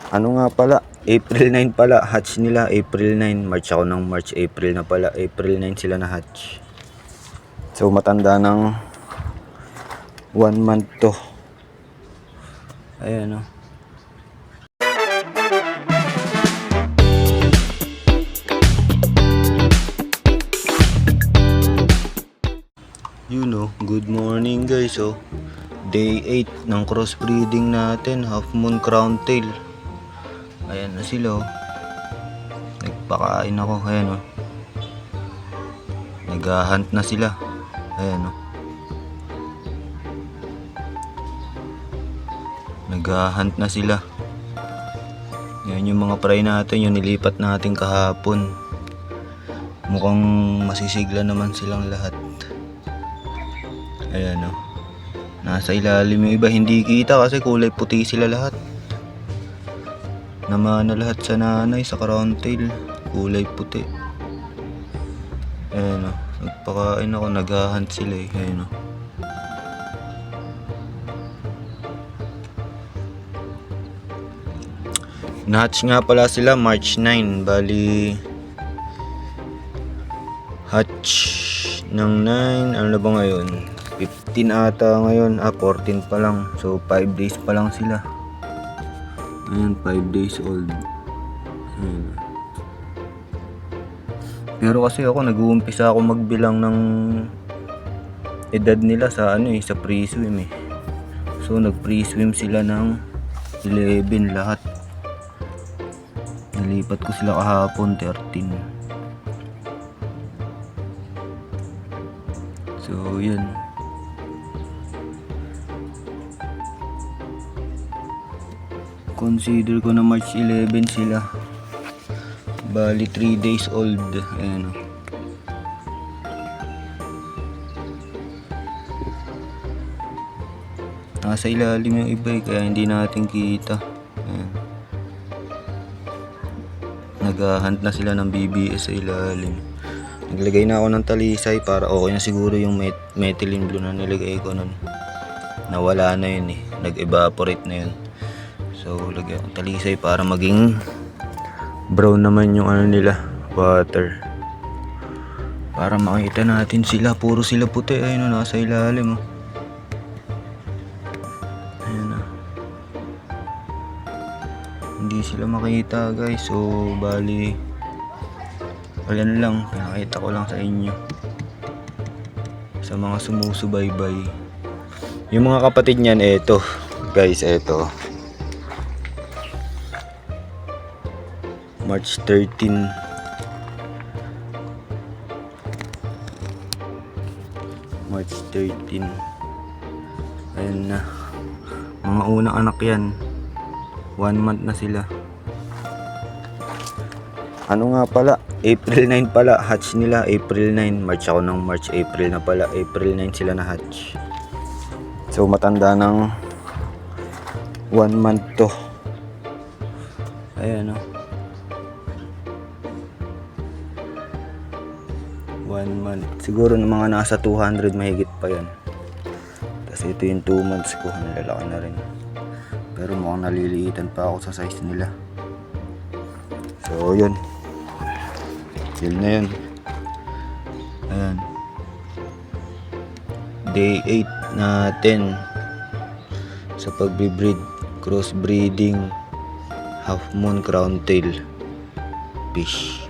Ano nga pala, April 9 pala, hatch nila, April 9. March ako ng March, April na pala, April 9 sila na hatch. So matanda ng 1 month to. Ayan o. You know, good morning guys. So day 8 ng crossbreeding natin, half moon crown tail. Ayan na sila oh. Nagpakain ako, ayan oh. Nag-hunt na sila. Ayan oh. Nag-hunt na sila. Yan yung mga fry natin, yung nilipat natin kahapon. Mukhang masisigla naman silang lahat. Ayan oh. Nasa ilalim yung iba, hindi kita kasi kulay puti sila lahat. Namana lahat sa nanay, sa crown tail, kulay puti. Ayan oh. Nagpakain ako, nag-hunt sila eh. Ayan oh. Nahatch nga pala sila March 9. Bali hatch ng 9. Ano na ba ngayon? 15 ata ngayon. 14 pa lang. So 5 days pa lang sila. Ayan, 5 days old. Ayan. Pero kasi ako nag-uumpisa ako magbilang ng edad nila sa ano eh, sa pre-swim eh. So nag pre-swim sila ng 11 lahat. Nilipat ko sila kahapon 13. So yun. Consider ko na March 11 sila. Bali 3 days old. Ayan o. Nasa ilalim yung iba eh, kaya hindi natin kita. Ayan. Nag-hunt na sila ng BBS sa ilalim. Naglagay na ako ng talisay para okay na siguro yung methylene blue na nilagay ko nun. Nawala na yun eh. Nag-evaporate na yun. So lagay ako ng talisay para maging brown naman yung ano nila, water. Para makita natin sila. Puro sila puti. Ayun o, nasa ilalim o. Ayun o. Hindi sila makita guys. So bali ayan lang, nakita ko lang sa inyo, sa mga sumusubaybay. Yung mga kapatid niyan, eto guys, eto March 13. March 13. Ayan na. Mga unang anak yan. 1 month na sila. Ano nga pala, April 9 pala, hatch nila, April 9. March ako ng March, April na pala, April 9 sila na hatch. So matanda ng 1 month to. Ayan o. 1 month. Siguro ng mga nasa 200 mahigit pa yan. Kasi ito yung 2 months ko, nalalaki na rin. Pero mukhang naliliitan pa ako sa size nila. So yun. Yun na yun. Ayan. Day 8 natin sa pagbibreed, crossbreeding half moon crown tail fish.